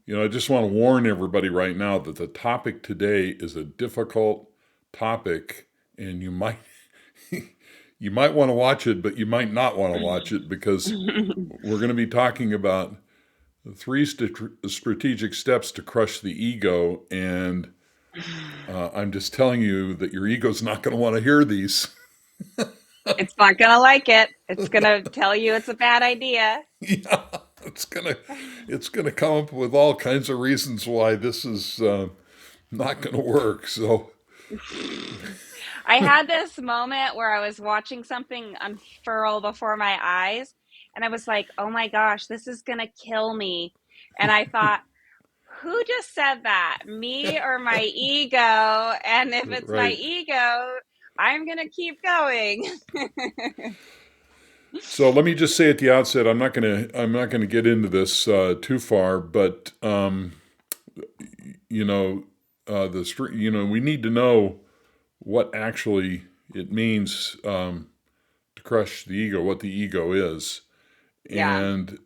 I just want to warn everybody right now that the topic today is a difficult topic, and you might want to watch it, but you might not want to watch it because we're going to be talking about three strategic steps to crush the ego, and I'm just telling you that your ego's not going to want to hear these. It's not gonna like it. It's gonna tell you it's a bad idea. Yeah, it's gonna come up with all kinds of reasons why this is not going to work. So, I had this moment where I was watching something unfurl before my eyes, and I was like, oh my gosh, this is gonna kill me. And I thought, who just said that? Me or my ego? And if it's my right. ego, I'm gonna keep going. So let me just say at the outset, I'm not gonna get into this too far, but you know, we need to know what actually it means to crush the ego, what the ego is, Yeah. and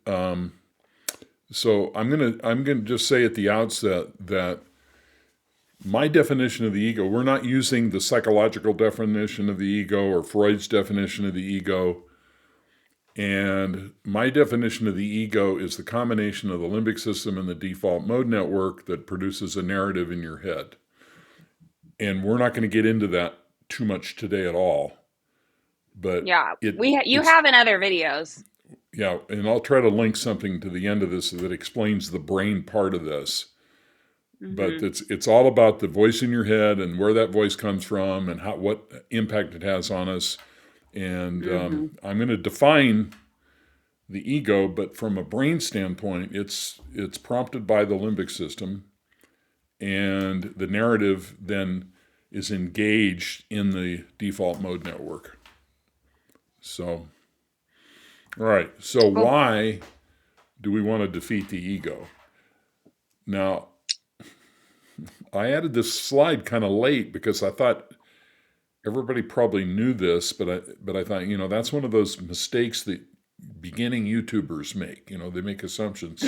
so I'm gonna just say at the outset that my definition of the ego, we're not using the psychological definition of the ego or Freud's definition of the ego. And my definition of the ego is the combination of the limbic system and the default mode network that produces a narrative in your head. And we're not going to get into that too much today at all. But Yeah. You it's have in other videos. yeah, and I'll try to link something to the end of this that explains the brain part of this. But Hmm. it's all about the voice in your head and where that voice comes from and what impact it has on us. And Hmm. I'm going to define the ego, but from a brain standpoint, it's prompted by the limbic system, and the narrative then is engaged in the default mode network. So, all right. So Oh, why do we want to defeat the ego? Now, I added this slide kind of late because I thought everybody probably knew this, but I thought that's one of those mistakes that beginning YouTubers make. They make assumptions.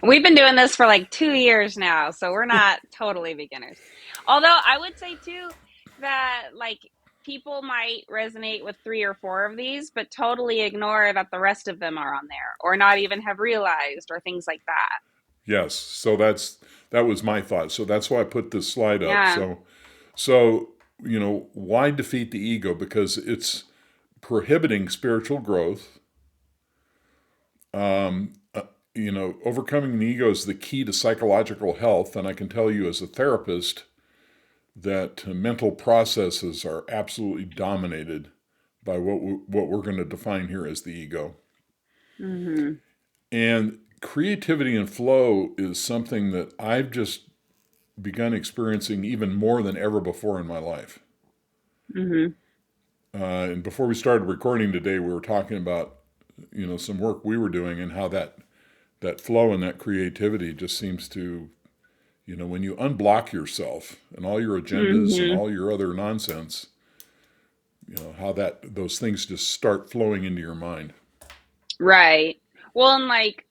we've been doing this for like 2 years now, so we're not totally beginners. Although I would say too that like people might resonate with three or four of these, but totally ignore that the rest of them are on there, or not even have realized, or things like that. Yes, so that was my thought. So that's why I put this slide up. Yeah. So why defeat the ego? Because it's prohibiting spiritual growth. Um, uh, overcoming the ego is the key to psychological health, and I can tell you as a therapist that mental processes are absolutely dominated by what we're going to define here as the ego. Hmm. And creativity and flow is something that I've just begun experiencing even more than ever before in my life. Hmm. And before we started recording today, we were talking about some work we were doing and how that flow and that creativity just seems to when you unblock yourself and all your agendas and Hmm. all your other nonsense, how that those things just start flowing into your mind. Right. Well, and like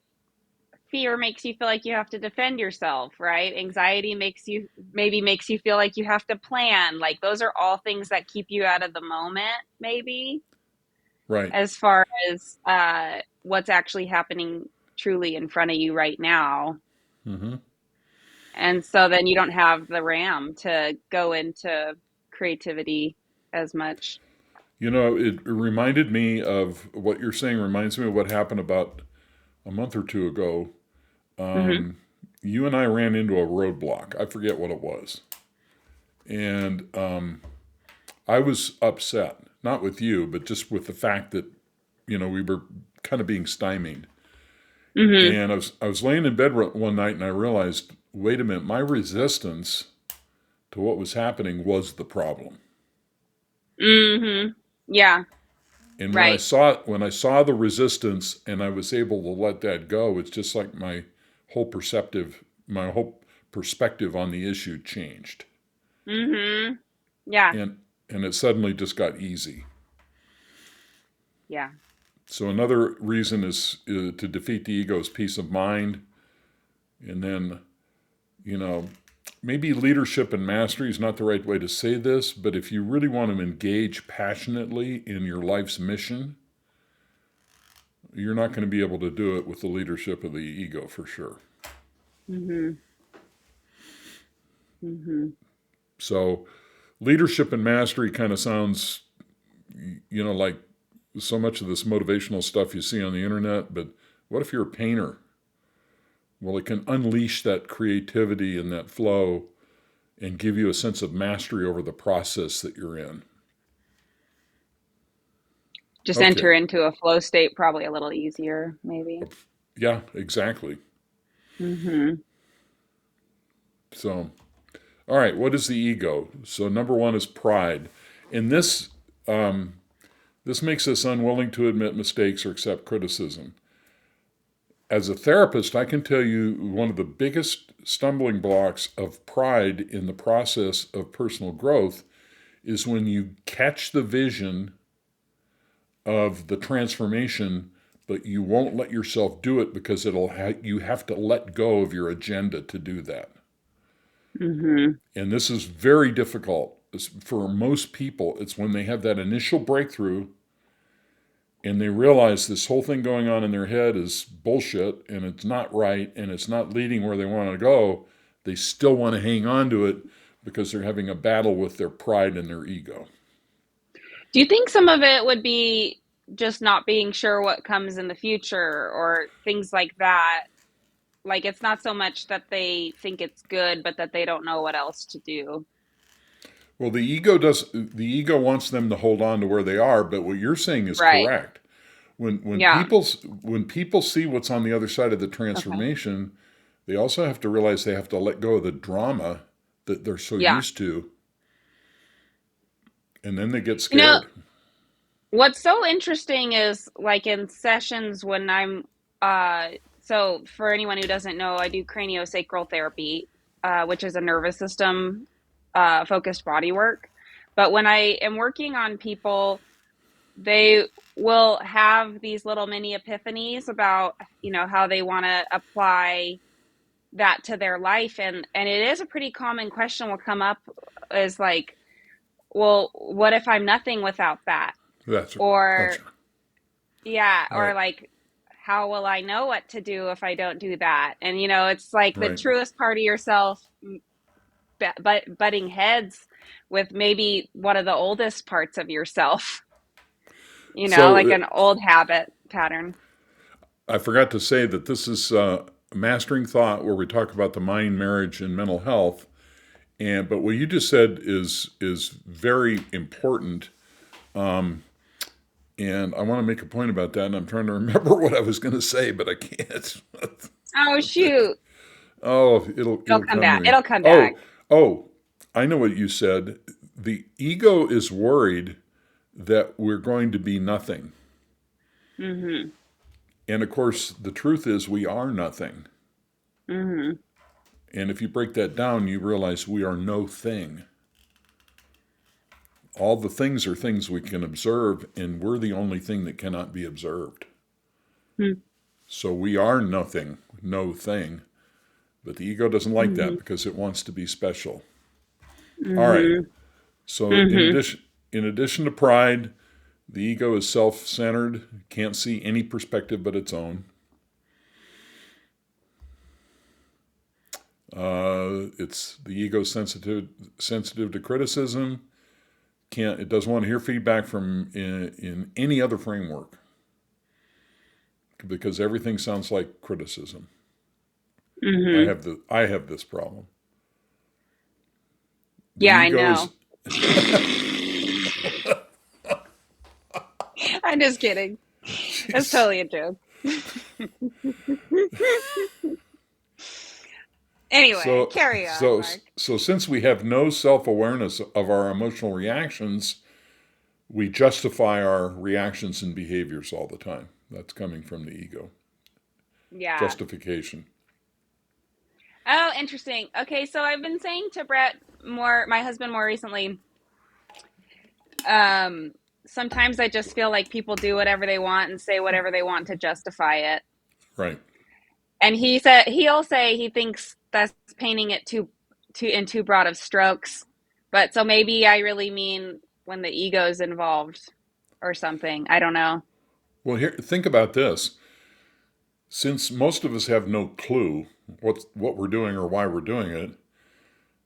fear makes you feel like you have to defend yourself, right? Anxiety makes you feel like you have to plan. Like those are all things that keep you out of the moment, maybe, Right. as far as what's actually happening truly in front of you right now. Hmm. And so then you don't have the RAM to go into creativity as much. It reminded me of what you're saying. Reminds me of what happened about a month or two ago. Hmm. Um, you and I ran into a roadblock. I forget what it was, and I was upset, not with you, but just with the fact that we were kind of being stymied. Hmm. And I was laying in bed one night and I realized, wait a minute, my resistance to what was happening was the problem. Hmm. Yeah, And right. when I saw the resistance and I was able to let that go, it's just like my whole perspective on the issue changed, Hmm. Yeah, and it suddenly just got easy. yeah. So another reason is to defeat the ego is peace of mind. And then, you know, maybe leadership and mastery is not the right way to say this, but if you really want to engage passionately in your life's mission, you're not going to be able to do it with the leadership of the ego for sure. Mm-hmm. Mm-hmm. So leadership and mastery kind of sounds, like so much of this motivational stuff you see on the internet, but what if you're a painter? Well, it can unleash that creativity and that flow and give you a sense of mastery over the process that you're in. Just enter Okay. into a flow state probably a little easier, maybe. Yeah, exactly. Mm-hmm. So, all right, what is the ego? So, number one is pride. And this makes us unwilling to admit mistakes or accept criticism. As a therapist, I can tell you one of the biggest stumbling blocks of pride in the process of personal growth is when you catch the vision of the transformation, but you won't let yourself do it because you have to let go of your agenda to do that. Mm-hmm. And this is very difficult for most people. It's when they have that initial breakthrough and they realize this whole thing going on in their head is bullshit and it's not right and it's not leading where they want to go. They still want to hang on to it because they're having a battle with their pride and their ego. Do you think some of it would be just not being sure what comes in the future or things like that? Like it's not so much that they think it's good, but that they don't know what else to do. Well, the ego wants them to hold on to where they are, but what you're saying is Right. correct. When Yeah. people see what's on the other side of the Okay. transformation, they also have to realize they have to let go of the drama that they're so Yeah. used to, and then they get You know, scared. what's so interesting is like in sessions when so for anyone who doesn't know, I do craniosacral therapy, which is a nervous system focused body work. But when I am working on people, they will have these little mini epiphanies about, how they want to apply that to their life, and it is a pretty common question will come up is like, well, what if I'm nothing without that? That's that's Or yeah, or right, like, how will I know what to do if I don't do that? And it's like the right. truest part of yourself, but butting heads with maybe one of the oldest parts of yourself, So like an old habit pattern. I forgot to say that this is mastering thought, where we talk about the mind, marriage, and mental health. And but what you just said is very important. And I want to make a point about that, and I'm trying to remember what I was going to say, but I can't. Oh shoot. Oh, It'll it'll come come to back. me. It'll come back. Oh, oh, I know what you said. The ego is worried that we're going to be nothing. Mhm. And of course, the truth is we are nothing. Mhm. And if you break that down, you realize we are no thing. All the things are things we can observe, and we're the only thing that cannot be observed. So we are nothing, no thing. But the ego doesn't like that Mhm. because it wants to be special. All right. Mhm. So Mhm. in addition to pride, the ego is self-centered, can't see any perspective but its own. It's the ego sensitive to criticism. It doesn't want to hear feedback from in any other framework because everything sounds like criticism. Mhm. I have this problem. The Yeah, I ego is know. I'm just kidding. That's totally a joke. Anyway, so carry on, Mark. so since we have no self-awareness of our emotional reactions, we justify our reactions and behaviors all the time. That's coming from the ego. Yeah. Justification. Oh, interesting. Okay, so I've been saying to Brett my husband more recently, sometimes I just feel like people do whatever they want and say whatever they want to justify it. Right. And he'll say he thinks that's painting it too in too broad of strokes. But so maybe I really mean when the ego is involved or something. I don't know. Well, here, think about this. Since most of us have no clue what we're doing or why we're doing it,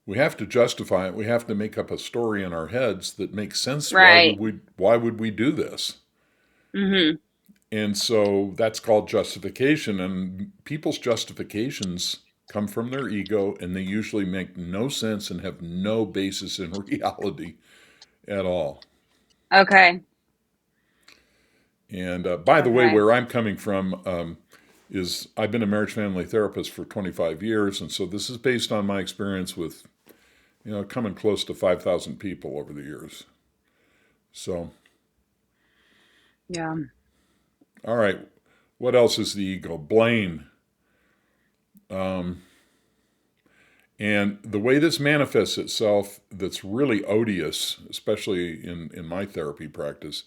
we have to justify it. We have to make up a story in our heads that makes sense. Right. Why would we do this? Mhm. And so that's called justification. And people's justifications come from their ego, and they usually make no sense and have no basis in reality at all. Okay. And by the way, Okay. where I'm coming from is I've been a marriage family therapist for 25 years. And so this is based on my experience with, coming close to 5,000 people over the years. So, Yeah. all right. What else is the ego? Blame. And the way this manifests itself, that's really odious, especially in my therapy practice,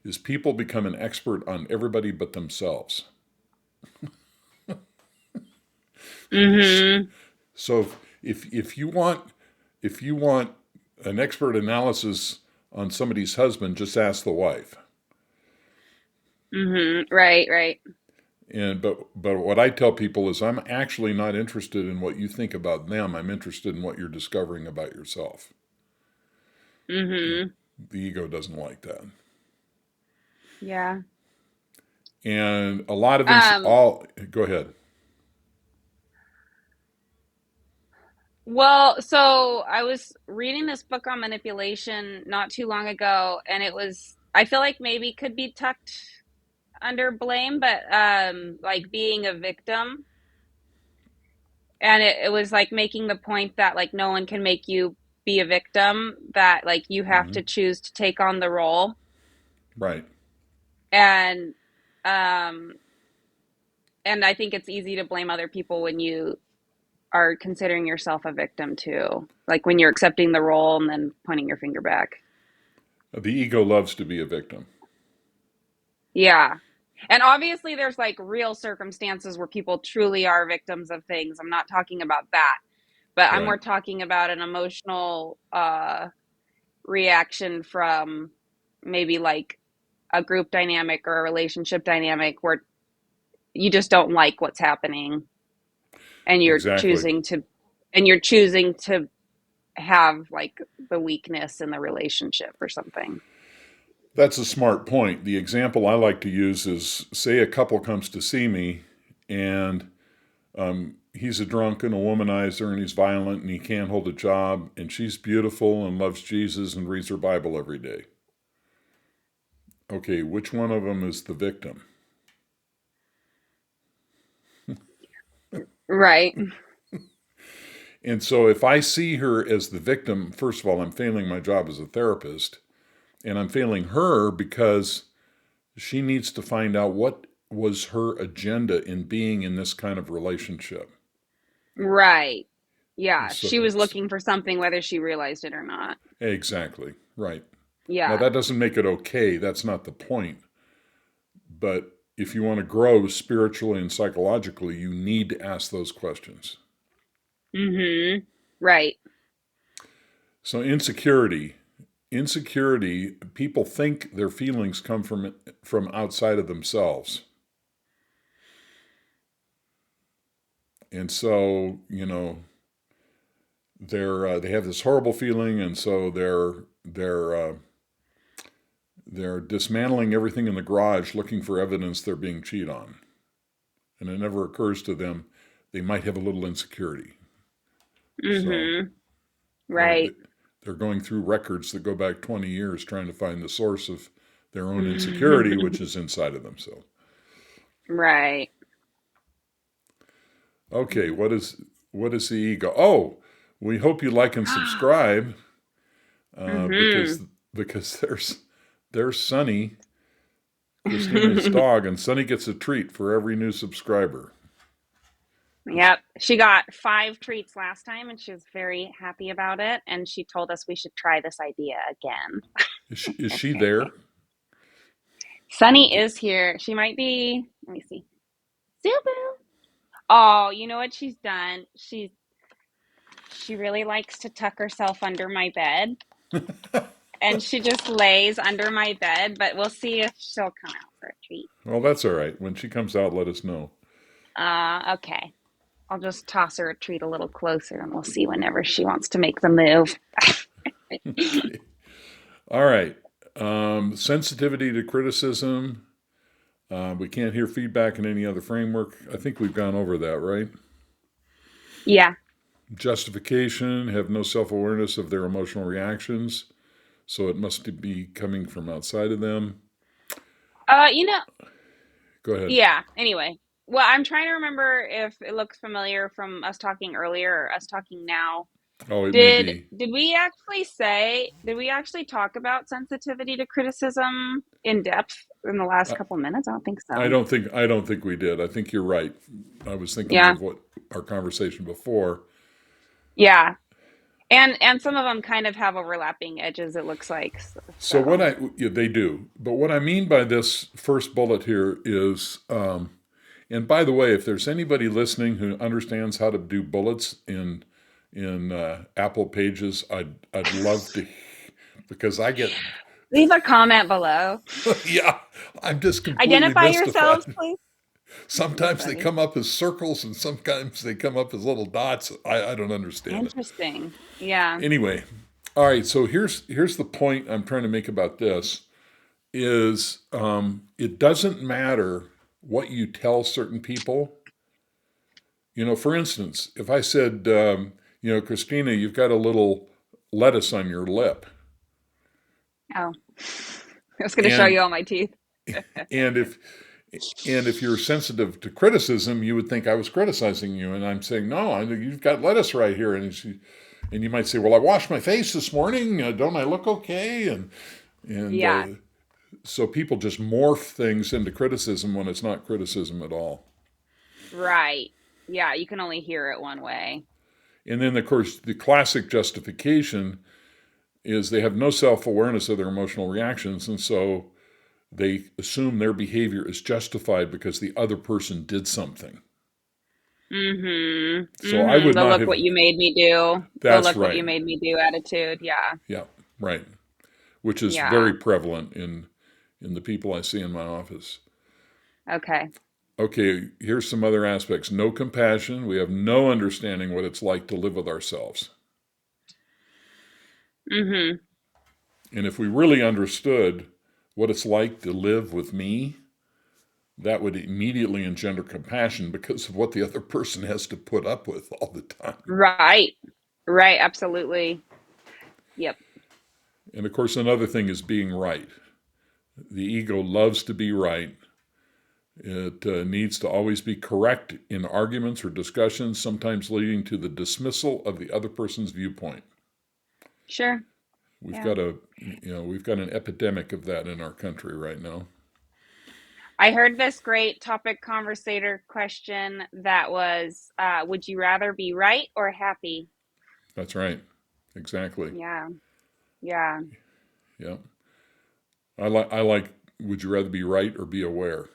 is people become an expert on everybody but themselves. Mhm. So if you want an expert analysis on somebody's husband, just ask the wife. Mhm. Right, right. But what I tell people is I'm actually not interested in what you think about them. I'm interested in what you're discovering about yourself. Mhm. The ego doesn't like that. Yeah. And a lot of Um all go ahead. well, so I was reading this book on manipulation not too long ago, and it was, I feel like maybe could be tucked under blame, but like being a victim. And it was like making the point that like no one can make you be a victim, that like you have Hmm. to choose to take on the role. Right. And um and I think it's easy to blame other people when you are considering yourself a victim too. Like when you're accepting the role and then pointing your finger back. The ego loves to be a victim. Yeah. And obviously there's like real circumstances where people truly are victims of things. I'm not talking about that, but I'm Right. more talking about an emotional reaction from maybe like a group dynamic or a relationship dynamic where you just don't like what's happening, and Exactly. you're choosing to have like the weakness in the relationship or something. That's a smart point. The example I like to use is say a couple comes to see me and he's a drunk and a womanizer and he's violent and he can't hold a job and she's beautiful and loves Jesus and reads her Bible every day. Okay, which one of them is the victim? Right. And so if I see her as the victim, first of all, I'm failing my job as a therapist. And I'm failing her because she needs to find out what was her agenda in being in this kind of relationship. Right. Yeah, So, she was looking for something whether she realized it or not. exactly, right. Now, Yeah. that doesn't make it okay. That's not the point. But if you want to grow spiritually and psychologically, you need to ask those questions. Mhm. Right. So, insecurity, people think their feelings come from outside of themselves. And so, they have this horrible feeling, and so they're dismantling everything in the garage, looking for evidence they're being cheated on, and it never occurs to them they might have a little insecurity. So Mhm. they're Right. they're going through records that go back 20 years trying to find the source of their own insecurity, which is inside of themselves. Right. Okay, what is the ego? Oh, we hope you like and subscribe because Mhm. there's Sunny, Christina's dog, and Sunny gets a treat for every new subscriber. Yep. She got 5 treats last time and she was very happy about it. And she told us we should try this idea again. Is she there? Sunny is here. She might be. Let me see. Zubu. Oh, you know what she's done? She really likes to tuck herself under my bed, and she just lays under my bed. But we'll see if she'll come out for a treat. Well, that's all right. When she comes out, let us know. Okay. I'll just toss her a treat a little closer, and we'll see whenever she wants to make the move. Okay. All right. Sensitivity to criticism. We can't hear feedback in any other framework. I think we've gone over that, right? Yeah. Justification, have no self awareness of their emotional reactions, so it must be coming from outside of them. You know, Go ahead. yeah. Anyway, well, I'm trying to remember if it looks familiar from us talking earlier or us talking now. Oh, it may Did be. did we actually say, did we actually talk about sensitivity to criticism in depth in the last I, couple minutes? I don't think I so. don't think I don't think we did. I think you're right. I was thinking Yeah. of what our conversation before. Yeah. And some of them kind of have overlapping edges, it looks like. So what So, yeah, they do, but what I mean by this first bullet here is, and by the way, if there's anybody listening who understands how to do bullets in Apple Pages, I'd love to, because I get leave a comment below. yeah, I'm just completely Identify yourselves, mystified. please. That's Sometimes they funny. come up as circles, and sometimes they come up as little dots. I don't understand it. Interesting. Yeah. Anyway, all right. So here's the point I'm trying to make about this is it doesn't matter what you tell certain people. For instance, if I said, Christina, you've got a little lettuce on your lip, Oh, I was going to show and you all my teeth. and if and if you're sensitive to criticism, you would think I was criticizing you, and I'm saying no, you've got lettuce right here, and you might say, well, I washed my face this morning. Don't I look okay? And Yeah. so people just morph things into criticism when it's not criticism at all. Right. Yeah, you can only hear it one way. And then, of course, the classic justification is they have no self awareness of their emotional reactions. And so they assume their behavior is justified because the other person did something. Mm-hmm. So I Mm-hmm. would The not look have. what you made me do. The That's look what you right. made me do attitude. Yeah. Yeah, right. Which is Yeah. very prevalent in the people I see in my office. Okay. Okay, here's some other aspects. No compassion. We have no understanding what it's like to live with ourselves. Mm-hmm. And if we really understood what it's like to live with me, that would immediately engender compassion because of what the other person has to put up with all the time. Right. Right. Absolutely. Yep. And of course, another thing is being right. The ego loves to be right. It needs to always be correct in arguments or discussions, sometimes leading to the dismissal of the other person's viewpoint. Sure. We've Yeah. got we've got an epidemic of that in our country right now. I heard this great topic conversator question that was, would you rather be right or happy? That's right. Exactly. Yeah. Yeah. Yeah. I like. Would you rather be right or be aware?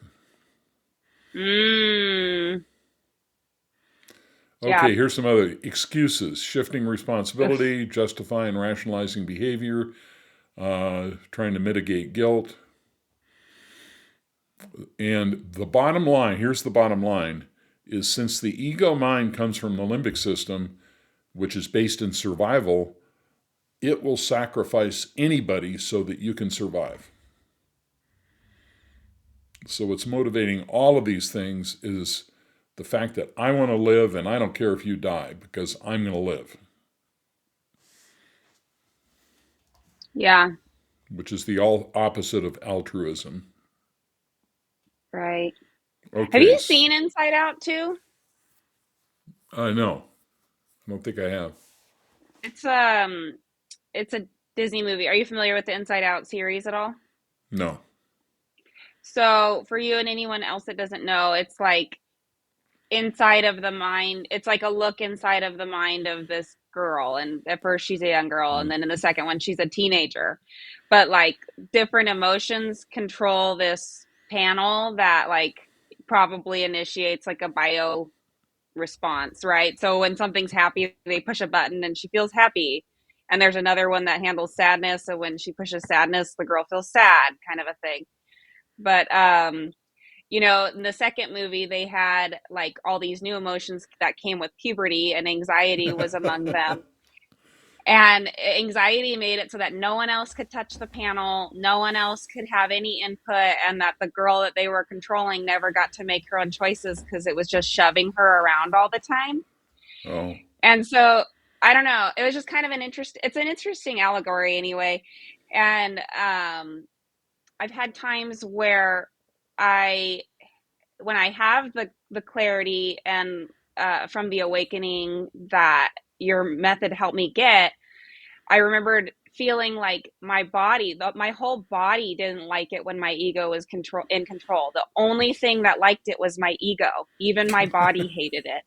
Mm. Yeah. Okay, here's some other excuses: shifting Ugh. responsibility, justifying, rationalizing behavior, trying to mitigate guilt. And the bottom line, here's the bottom line, is since the ego mind comes from the limbic system, which is based in survival, it will sacrifice anybody so that you can survive. So what's motivating all of these things is the fact that I want to live and I don't care if you die because I'm going to live, Yeah. which is the all opposite of altruism. Right. Have Okay, you seen Inside Out too? I know. I don't think I have. It's um it's a Disney movie. Are you familiar with the Inside Out series at all? No. So, for you and anyone else that doesn't know, it's like inside of the mind. It's like a look inside of the mind of this girl, and at first she's a young girl, and then in the second one she's a teenager. But like different emotions control this panel that like probably initiates like a bio response, right? So when something's happy, they push a button and she feels happy. And there's another one that handles sadness. So when she pushes sadness, the girl feels sad, kind of a thing. But in the second movie, they had like all these new emotions that came with puberty, and anxiety was among them. And anxiety made it so that no one else could touch the panel, no one else could have any input, and that the girl that they were controlling never got to make her own choices because it was just shoving her around all the time. Oh, And so I don't know, it was just kind of it's an interesting allegory anyway. And I've had times where I when I have the clarity and from the awakening that your method helped me get, I remembered feeling like my whole body didn't like it when my ego was in control. The only thing that liked it was my ego. Even my body hated it.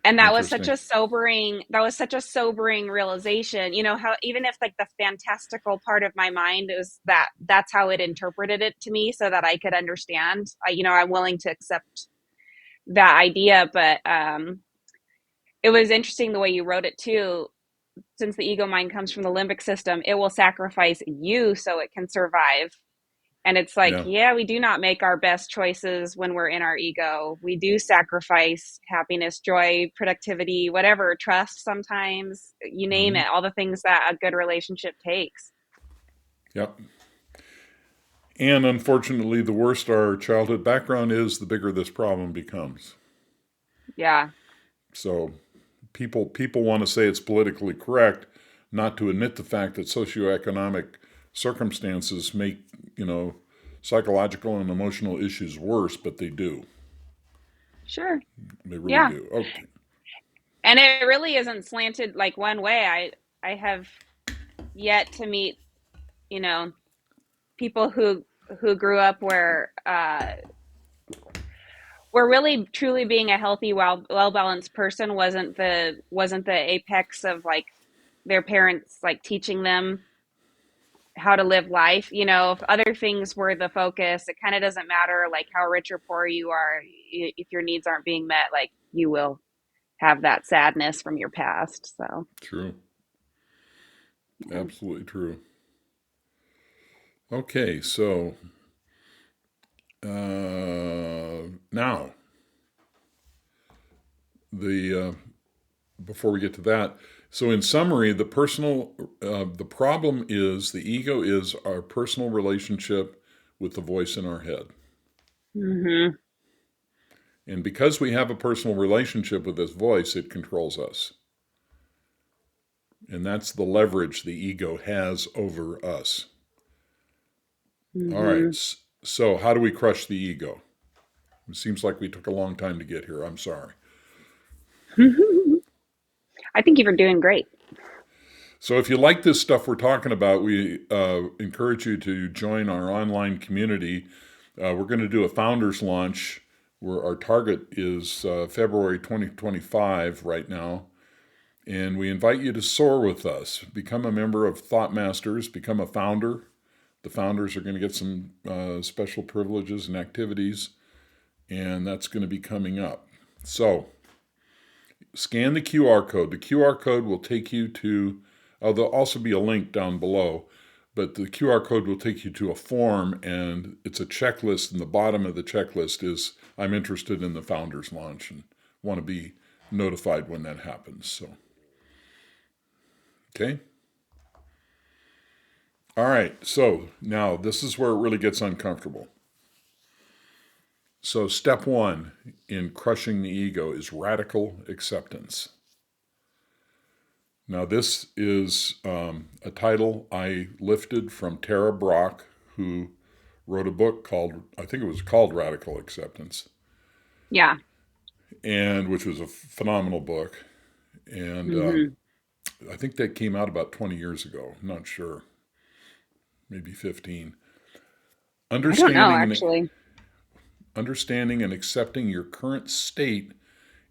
And interesting. that was such a sobering realization. You know how even if like the fantastical part of my mind is that's how it interpreted it to me so that I could understand. I'm willing to accept that idea, but it was interesting the way you wrote it too. Since the ego mind comes from the limbic system, it will sacrifice you so it can survive. And it's like, Yeah. yeah, we do not make our best choices when we're in our ego. We do sacrifice happiness, joy, productivity, whatever, trust sometimes, you name Hmm. it, all the things that a good relationship takes. Yep. And unfortunately, the worse our childhood background is, the bigger this problem becomes. Yeah, So people want to say it's politically correct not to admit the fact that socioeconomic circumstances make, you know, psychological and emotional issues worse, but they do. sure. They really Yeah. do. Okay. And it really isn't slanted like one way. I have yet to meet, you know, people who grew up where really truly being a healthy, well balanced person wasn't the apex of like their parents like teaching them how to live life. If other things were the focus, it kind of doesn't matter like how rich or poor you are. If your needs aren't being met, like you will have that sadness from your past. So True. yeah. Absolutely true. Okay, so now the before we get to that, so in summary, the problem is the ego is our personal relationship with the voice in our head. Hmm. And because we have a personal relationship with this voice, it controls us. And that's the leverage the ego has over us. All Hmm. right. So, how do we crush the ego? It seems like we took a long time to get here. I'm sorry. I think you were doing great. So, if you like this stuff we're talking about, we encourage you to join our online community. We're going to do a founders launch where our target is February 2025 right now. And we invite you to soar with us. Become a member of Thought Masters, become a founder. The founders are going to get some special privileges and activities, and that's going to be coming up. So, scan the QR code. The QR code will take you to, there'll also be a link down below, but the QR code will take you to a form, and it's a checklist, and the bottom of the checklist is I'm interested in the founders launch and want to be notified when that happens. So, okay. All right, so now this is where it really gets uncomfortable. So, step one in crushing the ego is radical acceptance. Now, this is a title I lifted from Tara Brach, who wrote a book called, I think it was called Radical Acceptance, Yeah. and which was a phenomenal book. And Hmm. I think that came out about 20 years ago. I'm not sure, maybe 15. I don't know Understanding and actually. understanding and accepting your current state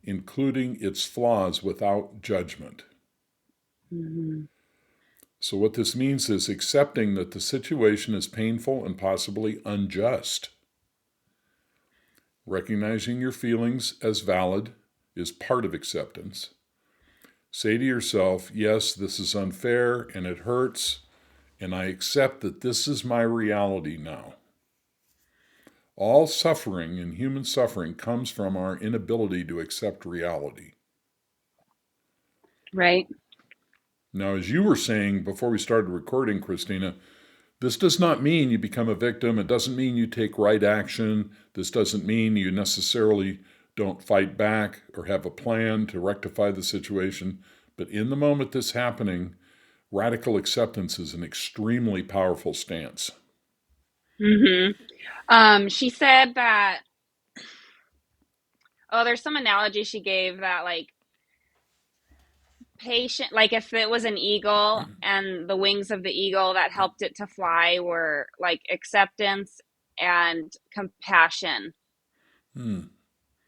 including its flaws without judgment. Mm-hmm. So, what this means is accepting that the situation is painful and possibly unjust. Recognizing your feelings as valid is part of acceptance. Say to yourself, yes, this is unfair and it hurts, and I accept that this is my reality now. All suffering and human suffering comes from our inability to accept reality. Right. Now, as you were saying before we started recording, Christina, this does not mean you become a victim. It doesn't mean you take right action. This doesn't mean you necessarily don't fight back or have a plan to rectify the situation. But in the moment this happening, radical acceptance is an extremely powerful stance. Mm-hmm. She said that, oh, there's some analogy she gave that like patient, like if it was an eagle and the wings of the eagle that helped it to fly were like acceptance and compassion. Hmm.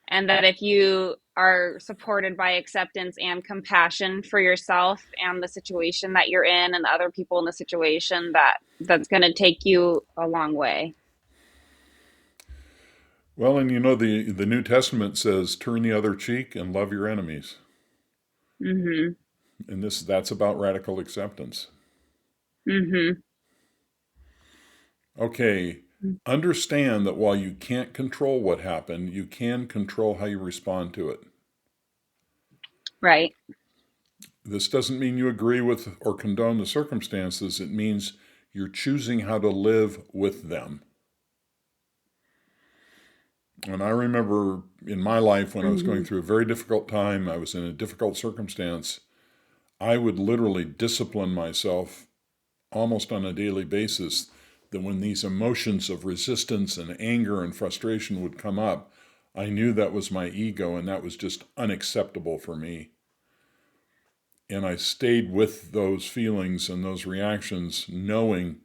And that if you are supported by acceptance and compassion for yourself and the situation that you're in and the other people in the situation, that's going to take you a long way. Well, and you know, the New Testament says, turn the other cheek and love your enemies. Mhm. And that's about radical acceptance. Mhm. Okay, understand that while you can't control what happened, you can control how you respond to it. Right. This doesn't mean you agree with or condone the circumstances. It means you're choosing how to live with them. And I remember in my life when I was going Mhm. through a very difficult time, I was in a difficult circumstance, I would literally discipline myself almost on a daily basis that when these emotions of resistance and anger and frustration would come up, I knew that was my ego and that was just unacceptable for me. And I stayed with those feelings and those reactions, knowing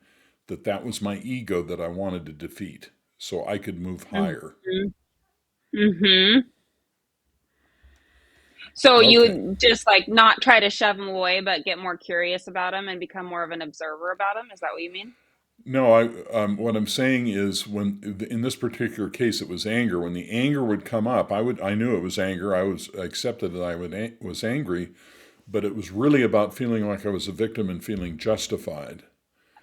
that that was my ego that I wanted to defeat so I could move higher. Mhm. Mhm. So you Okay. would just like not try to shove them away, but get more curious about them and become more of an observer about them. Is that what you mean? No, what I'm saying is when in this particular case it was anger. When the anger would come up, I knew it was anger. I accepted that was angry, but it was really about feeling like I was a victim and feeling justified.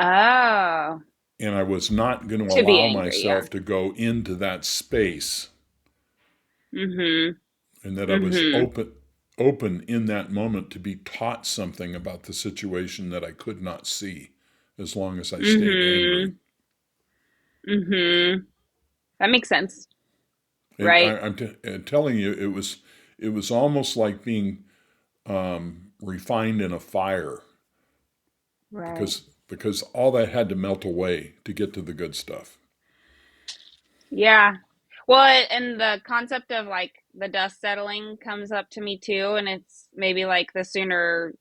Oh, And I was not going to to be allow angry. Yeah. myself to go into that space, Mhm. and that I was Mhm. open in that moment to be taught something about the situation that I could not see as long as I stayed angry. Mhm. Mhm. That makes sense. And Right. I'm telling you, it was almost like being refined in a fire Right. because all that had to melt away to get to the good stuff. Yeah. Well, and the concept of like the dust settling comes up to me too, and it's maybe like the sooner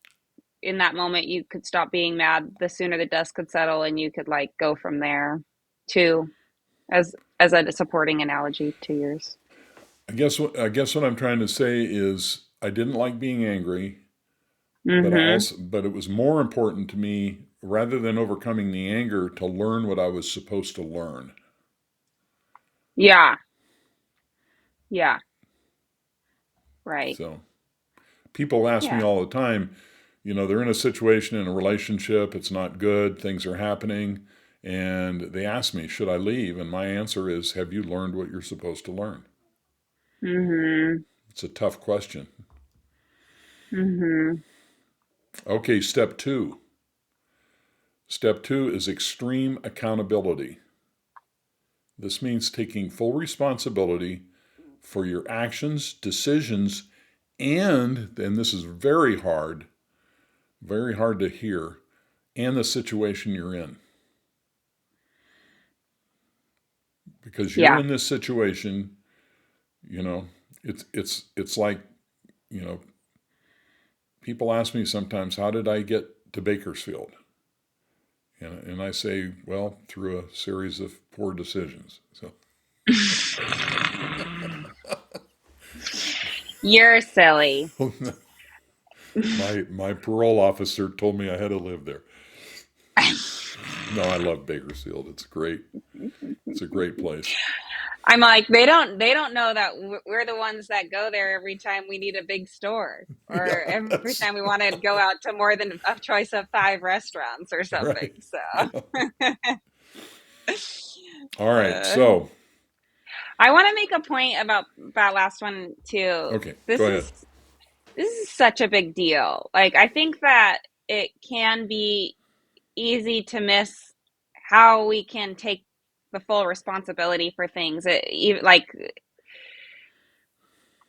in that moment you could stop being mad, the sooner the dust could settle and you could like go from there too, as a supporting analogy to yours. I guess what I'm trying to say is I didn't like being angry, Mhm. but it was more important to me rather than overcoming the anger to learn what I was supposed to learn. Yeah. Yeah. Right. So people ask me Yeah. all the time, you know, they're in a situation in a relationship, it's not good, things are happening, and they ask me, should I leave? And my answer is, have you learned what you're supposed to learn? Mhm. It's a tough question. Mhm. Okay, step two. Step two is extreme accountability. This means taking full responsibility for your actions, decisions, and this is very hard to hear, and the situation you're in. Because you're Yeah. in this situation, you know, it's like, you know, people ask me sometimes, how did I get to Bakersfield? And I say, well, through a series of poor decisions. So You're silly. My parole officer told me I had to live there. No, I love Bakersfield. It's great. It's a great place. I'm like, they don't know that we're the ones that go there every time we need a big store, or every Yes. time we want to go out to more than a choice of 5 restaurants or something. Right. So, Yeah. All right. uh, So, I want to make a point about that last one too. okay, go This ahead. is this is such a big deal. Like, I think that it can be easy to miss how we can take the full responsibility for things. Like,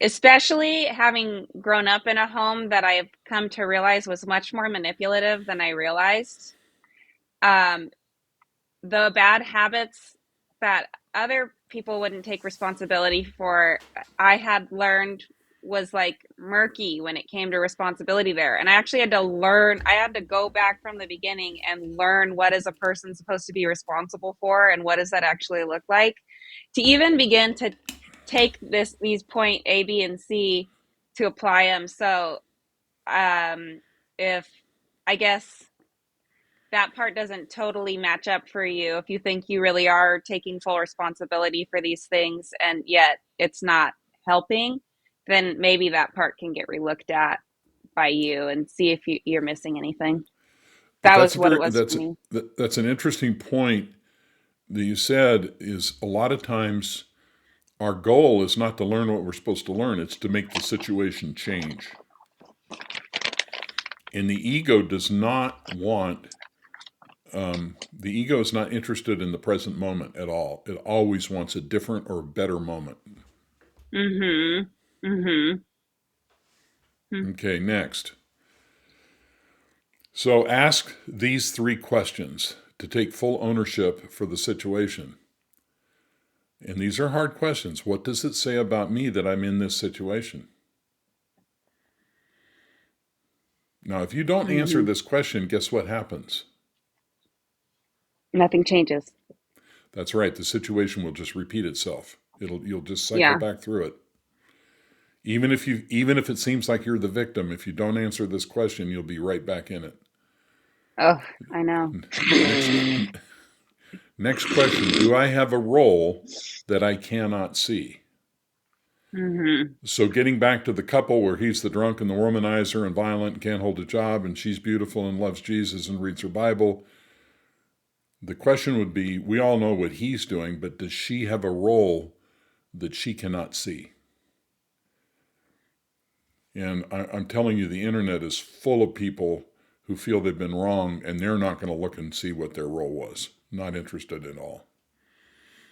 especially having grown up in a home that I've come to realize was much more manipulative than I realized. Um, the bad habits that other people wouldn't take responsibility for, I had learned was like murky when it came to responsibility there. And I actually had to learn, I had to go back from the beginning and learn what is a person supposed to be responsible for and what does that actually look like to even begin to take these point A, B, and C to apply them. So if I guess that part doesn't totally match up for you, if you think you really are taking full responsibility for these things and yet it's not helping, then maybe that part can get relooked at by you and see if you're missing anything. But That was what it was for me. that's an interesting point that you said is a lot of times our goal is not to learn what we're supposed to learn, it's to make the situation change. And the ego is not interested in the present moment at all. It always wants a different or better moment. Mm-hmm. Mm-hmm. Okay, next. So ask these 3 questions to take full ownership for the situation. And these are hard questions. What does it say about me that I'm in this situation? Now, if you don't answer Mm-hmm. this question, guess what happens? Nothing changes. That's right. The situation will just repeat itself. You'll just cycle Yeah. back through it. Even if it seems like you're the victim, if you don't answer this question, you'll be right back in it. Oh, I know. Next next question, do I have a role that I cannot see? Mm-hmm. So getting back to the couple where he's the drunk and the womanizer and violent and can't hold a job and she's beautiful and loves Jesus and reads her Bible, the question would be, we all know what he's doing, but does she have a role that she cannot see? And I'm telling you, the internet is full of people who feel they've been wrong and they're not going to look and see what their role was. Not interested at all.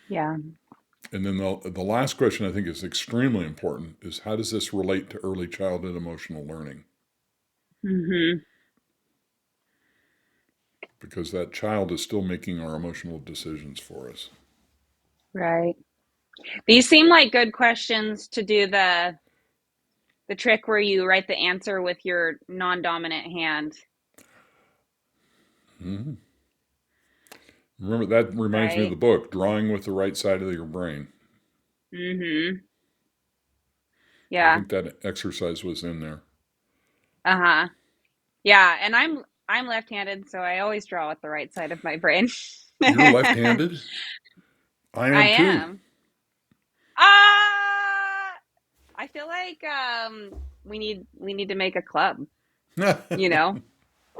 Yeah. And then the last question I think is extremely important is how does this relate to early childhood emotional learning? Mm-hmm. Because that child is still making our emotional decisions for us. Right. These seem like good questions to do the trick where you write the answer with your non-dominant hand, Mm-hmm. Remember, that reminds me of right? the book, Drawing with the Right Side of Your Brain. Mm-hmm. I Yeah. think that exercise was in there. Uh-huh. Yeah, and I'm left-handed, so I always draw with the right side of my brain. You're I left-handed? I am too. am. Ah, I feel like we need to make a club, you know,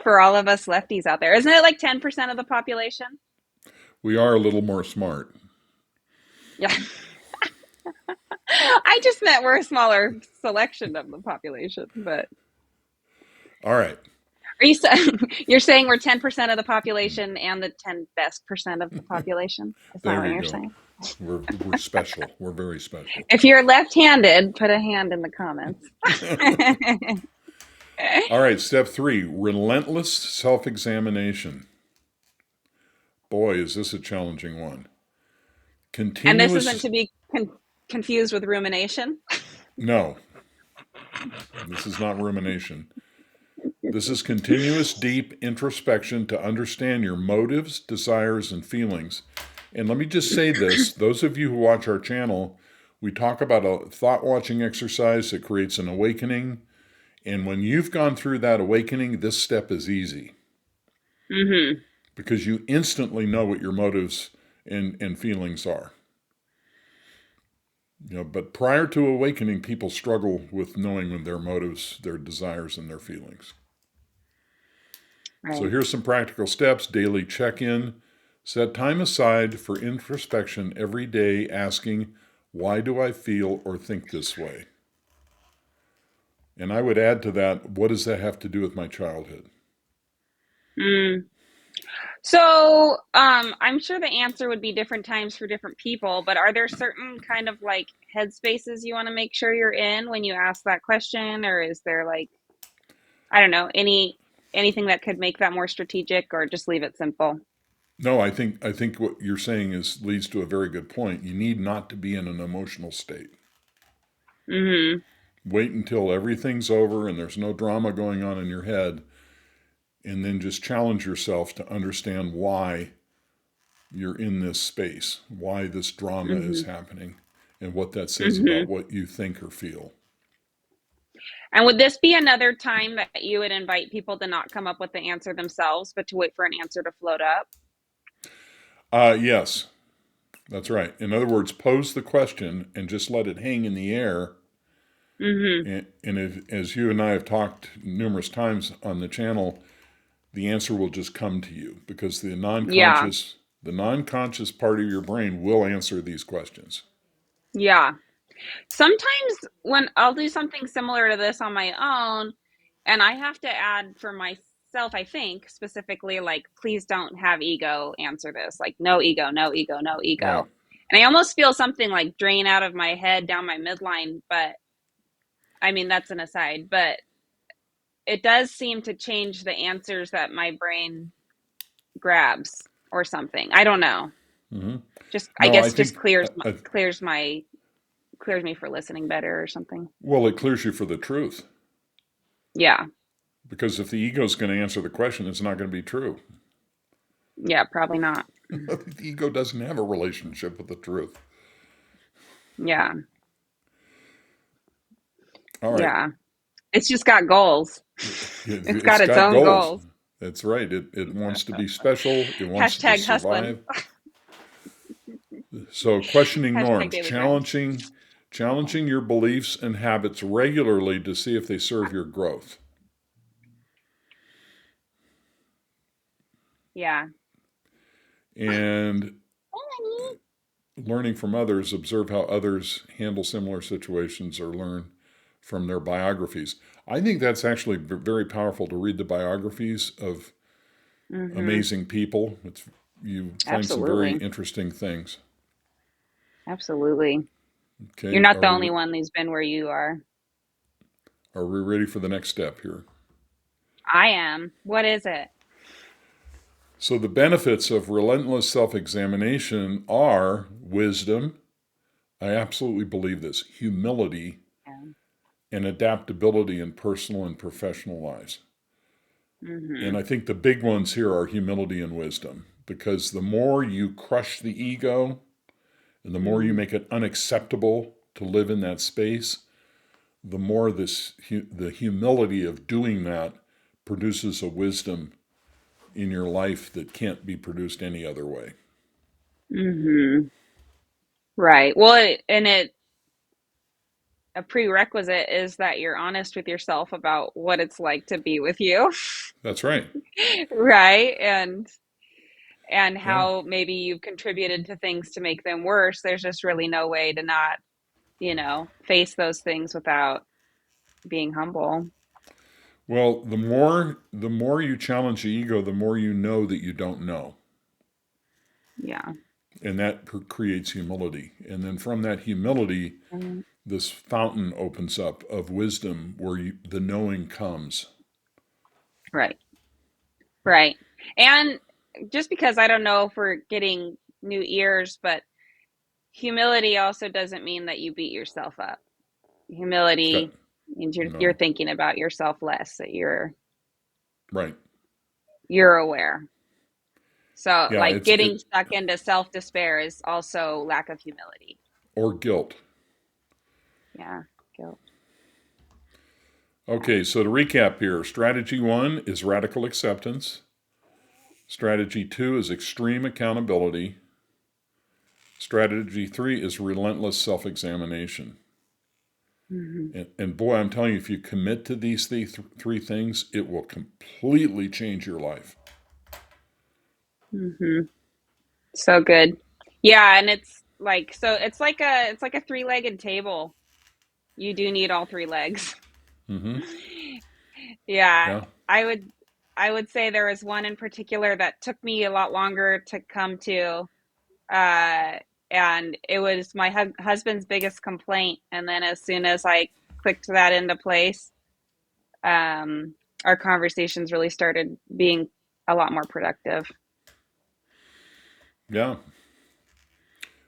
for all of us lefties out there. Isn't it like 10% of the population? We are a little more smart. Yeah. I just meant we're a smaller selection of the population, but All right. are you you're saying we're 10% of the population and the 10 best percent of the population? Is that There what you you're go. saying? We're special. We're very special. If you're left-handed, put a hand in the comments. All right, step 3, relentless self-examination. Boy, is this a challenging one. And this isn't Continuous to be confused with rumination. No, this is not rumination. This is continuous deep introspection to understand your motives, desires, and feelings. And let me just say this, those of you who watch our channel, We talk about a thought watching exercise that creates an awakening. And when you've gone through that awakening, this step is easy Mm-hmm. because you instantly know what your motives and feelings are. But prior to awakening, people struggle with knowing their motives, their desires, and their feelings. So Right. here's some practical steps. Daily check-in. Set time aside for introspection every day, asking, why do I feel or think this way? And I would add to that, what does that have to do with my childhood? Mm. So, I'm sure the answer would be different times for different people, but are there certain kind of like headspaces you want to make sure you're in when you ask that question, or is there like, I don't know, anything that could make that more strategic, or just leave it simple? No, I think what you're saying is leads to a very good point. You need not to be in an emotional state. Mm-hmm. Wait until everything's over and there's no drama going on in your head, and then just challenge yourself to understand why you're in this space, why this drama Mm-hmm. is happening, and what that says about Mm-hmm. what you think or feel. And would this be another time that you would invite people to not come up with the answer themselves, but to wait for an answer to float up? Yes, that's right. In other words, pose the question and just let it hang in the air. Mm-hmm. And as you and I have talked numerous times on the channel, the answer will just come to you because Yeah. the non-conscious part of your brain will answer these questions. Yeah. Sometimes when I'll do something similar to this on my own, and I have to add for myself, I think specifically, like, please don't have ego answer this. Like, no ego, no ego, no Right. ego. And I almost feel something like drain out of my head down my midline. But I mean, that's an aside. But it does seem to change the answers that my brain grabs or something. I don't know. Hmm. Just, I No, I guess, just think, clears me for listening better or something. well, it clears you for the truth. Yeah. Because if the ego is going to answer the question, it's not going to be true. Yeah, probably not. The ego doesn't have a relationship with the truth. Yeah. All right. Yeah. It's just got goals. It's got It's its got own goals. goals. That's right. It wants to be special. It wants to Hashtag hustling. survive. So questioning Hashtag norms, daily grind. challenging your beliefs and habits regularly to see if they serve your growth. Yeah. And learning from others, observe how others handle similar situations or learn from their biographies. I think that's actually very powerful to read the biographies of Mm-hmm. amazing people. You find some very Absolutely. interesting things. Absolutely. You're Okay, not the only one who's been where you are. are we ready for the next step here? I am. What is it? So the benefits of relentless self-examination are wisdom. I absolutely believe this. Humility Yeah. and adaptability in personal and professional lives. And Mm-hmm. I think the big ones here are humility and wisdom because the more you crush the ego and the more you Mm-hmm. make it unacceptable to live in that space, the more the humility of doing that produces a wisdom in your life that can't be produced any other way. Mm-hmm. Right. Well, a prerequisite is that you're honest with yourself about what it's like to be with you. That's right. Right. And Yeah. how maybe you've contributed to things to make them worse. There's just really no way to not, face those things without being humble. Well, the more you challenge the ego, the more you know that you don't know. Yeah. And that creates humility. And then from that humility, Mm. this fountain opens up of wisdom where the knowing comes. Right. Right. And just because I don't know if we're getting new ears, but humility also doesn't mean that you beat yourself up. Got, Humility means you're no, thinking about yourself less, that right. you're aware. So Yeah, like it's getting it stuck into self despair is also lack of humility. or guilt. Yeah, guilt. Okay, so to recap here, strategy 1 is radical acceptance. Strategy 2 is extreme accountability. Strategy 3 is relentless self-examination. And boy, I'm telling you, if you commit to these three things, it will completely change your life. Mm-hmm. So good. Yeah, and it's like it's like a three-legged table. You do need all three legs. Mm-hmm. Yeah, Yeah. I would I would say there was one in particular that took me a lot longer to come to, uh, and it was my husband's biggest complaint. And then as soon as I clicked that into place, um, our conversations really started being a lot more productive. Yeah.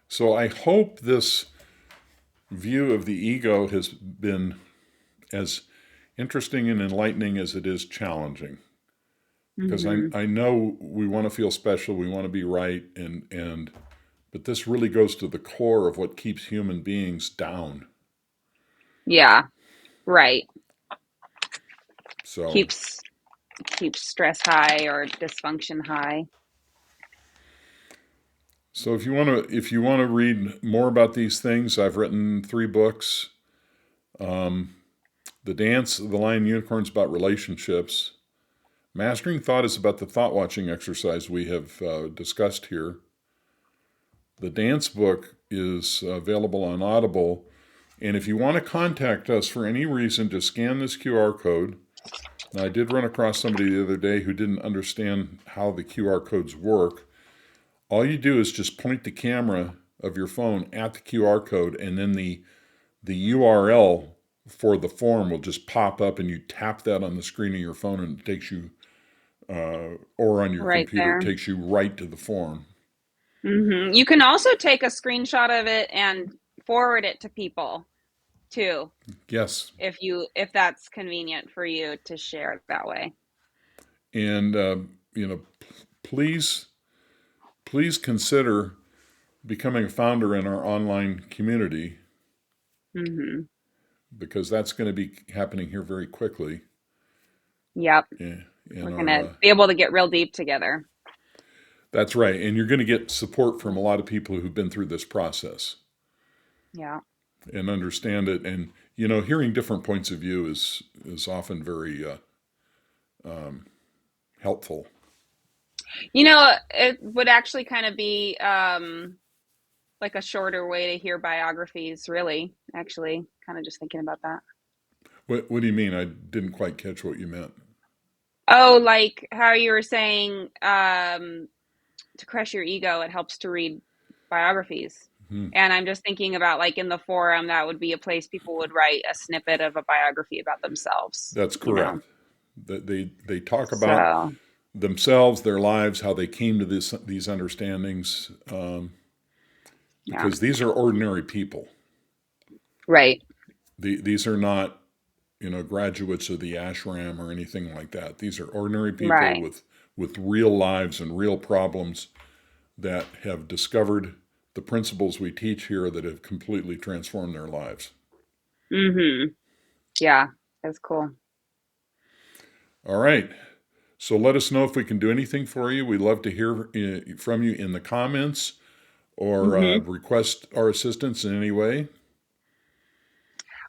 So I hope this view of the ego has been as interesting and enlightening as it is challenging. Because Hmm. I know we want to feel special, we want to be right, and but this really goes to the core of what keeps human beings down. Yeah, right. So Keeps keeps stress high or dysfunction high. so if you want to read more about these things, I've written 3 books. Um, the Dance of the Lion Unicorns about relationships. Mastering Thought is about the thought watching exercise we have discussed here. The dance book is available on Audible. And if you want to contact us for any reason, just scan this QR code. Now, I did run across somebody the other day who didn't understand how the QR codes work. All you do is just point the camera of your phone at the QR code, and then the URL for the form will just pop up, and you tap that on the screen of your phone, and it takes you, or on your Right computer, it there. takes you right to the form. You can also take a screenshot of it and forward it to people too, Yes. if that's convenient for you to share that way. And, you know, please, please consider becoming a founder in our online community Hmm. because that's going to be happening here very quickly. Yep. In We're our, gonna be able to get real deep together. that's right, and you're going to get support from a lot of people who've been through this process Yeah. and understand it. And hearing different points of view is often very helpful. It would actually kind of be like a shorter way to hear biographies, really, actually, kind of just thinking about that. What do you mean? I didn't quite catch what you meant. Oh, like how you were saying, to crush your ego, it helps to read biographies. Hmm. And I'm just thinking about like in the forum, that would be a place people would write a snippet of a biography about themselves, That's you know? correct. That they talk about So, themselves, their lives, how they came to these understandings, yeah, because these are ordinary people. right, These are not graduates of the ashram or anything like that. These are ordinary people right. with real lives and real problems that have discovered the principles we teach here that have completely transformed their lives. Mm-hmm. Yeah, that's cool. All right. So let us know if we can do anything for you. We'd love to hear from you in the comments or Mm-hmm. request our assistance in any way.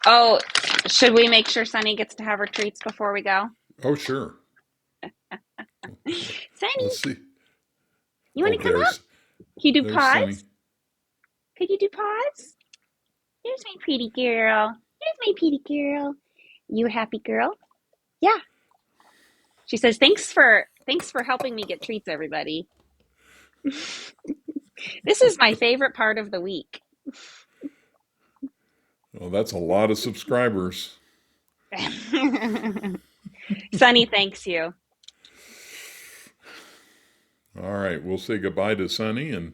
Oh, should we make sure Sunny gets to have her treats before we go? Oh, sure. Sunny, Let's see. you want Oh, to come up? there's Can you do there's Sunny. paws? Could you do paws? Here's my pretty girl. Here's my pretty girl. You a happy girl? Yeah. She says, thanks for helping me get treats, everybody. This is my favorite part of the week. Well, that's a lot of subscribers. Sunny thanks you. All right, we'll say goodbye to Sunny and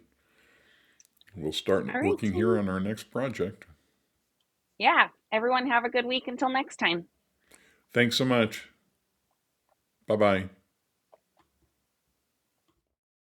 we'll start All right, working here Sunny. on our next project. Yeah. Everyone have a good week until next time. Thanks so much. Bye bye.